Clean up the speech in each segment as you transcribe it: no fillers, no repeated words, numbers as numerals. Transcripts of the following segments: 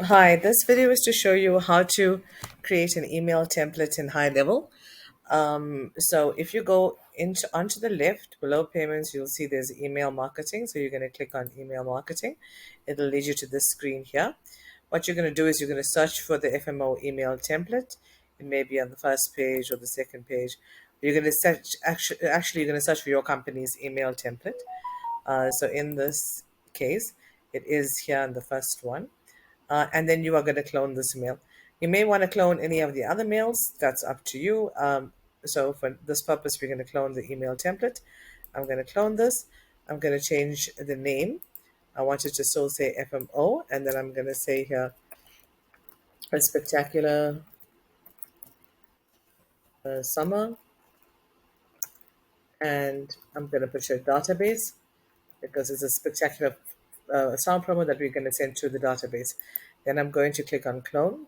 Hi, this video is to show you how to create an email template in high level. So if you go into onto the left below payments, you'll see there's email marketing. So you're going to click on email marketing. It'll lead you to this screen here. What you're going to do is you're going to search for the FMO email template. It may be on the first page or the second page. You're going to search actually you're going to search for your company's email template. So in this case, it is here on the first one. And then you are going to clone this mail. You may want to clone any of the other mails. That's up to you. So for this purpose, we're going to clone the email template. I'm going to clone this. I'm going to change the name. I want it to still say FMO, and then I'm going to say here a spectacular summer, and I'm going to put your database because it's a spectacular sound promo that we're going to send to the database. Then I'm going to click on clone,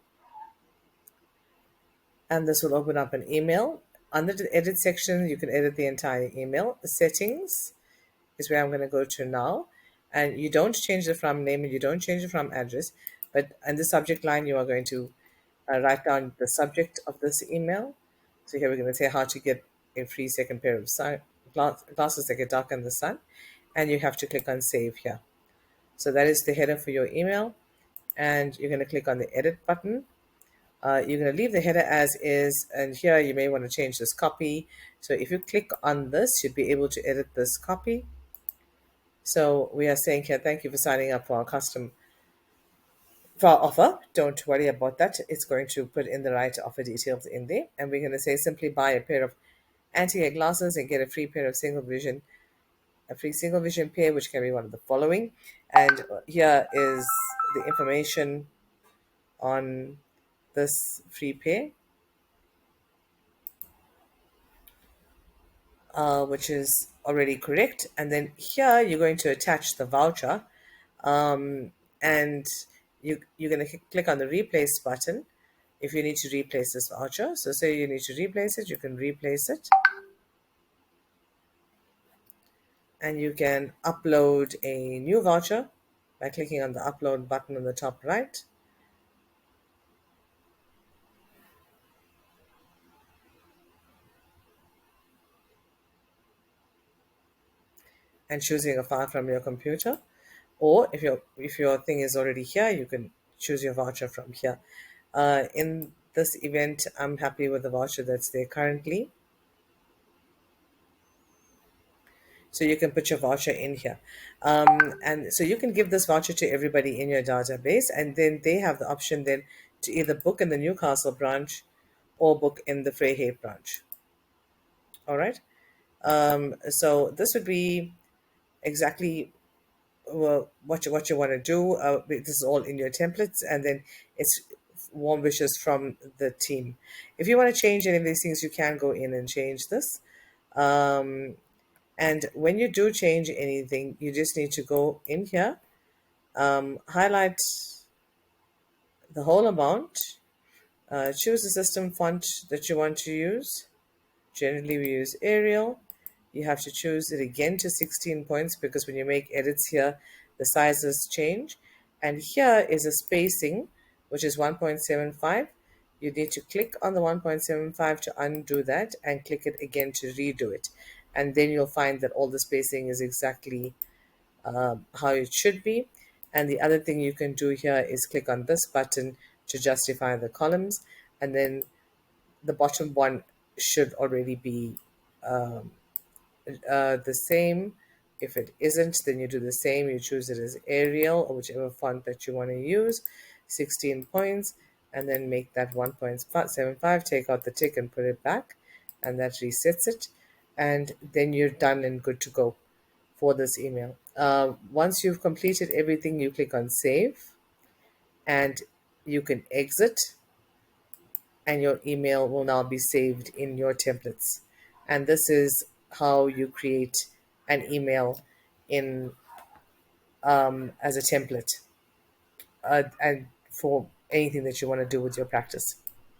and this will open up an email. Under the edit section, you can edit the entire email. Settings is where I'm going to go to now. And you don't change the from name and you don't change the from address. But in the subject line, you are going to write down the subject of this email. So here we're going to say how to get a free second pair of glasses that get dark in the sun. And you have to click on save here. So that is the header for your email. And you're going to click on the edit button. You're going to leave the header as is, and here you may want to change this copy. So if you click on this, you'll be able to edit this copy. So we are saying here, thank you for signing up for our offer. Don't worry about that. It's going to put in the right offer details in there. And we're going to say simply buy a pair of anti-glare glasses and get a free pair of a free single vision pair, which can be one of the following. And here is the information on this free pair. Which is already correct. And then here you're going to attach the voucher, and you're going to click on the replace button if you need to replace this voucher. So say you need to replace it, you can replace it, and you can upload a new voucher by clicking on the upload button on the top right. And choosing a file from your computer, or if your thing is already here, you can choose your voucher from here. In this event, I'm happy with the voucher that's there currently, so you can put your voucher in here, and so you can give this voucher to everybody in your database, and then they have the option then to either book in the Newcastle branch or book in the Freyhay branch. All right. So this would be exactly what you want to do. This is all in your templates, and then it's warm wishes from the team. If you want to change any of these things, you can go in and change this. Um, and when you do change anything, you just need to go in here, highlight the whole amount, choose the system font that you want to use. Generally, we use Arial. You have to choose it again to 16 points because when you make edits here, the sizes change. And here is a spacing, which is 1.75. You need to click on the 1.75 to undo that and click it again to redo it. And then you'll find that all the spacing is exactly how it should be. And the other thing you can do here is click on this button to justify the columns. And then the bottom one should already be the same. If it isn't, then you do the same. You choose it as Arial or whichever font that you want to use, 16 points, and then make that 1.75, take out the tick and put it back, and that resets it. And then you're done and good to go for this email. Once you've completed everything, you click on save, and you can exit, and your email will now be saved in your templates. And this is how you create an email in as a template, and for anything that you want to do with your practice.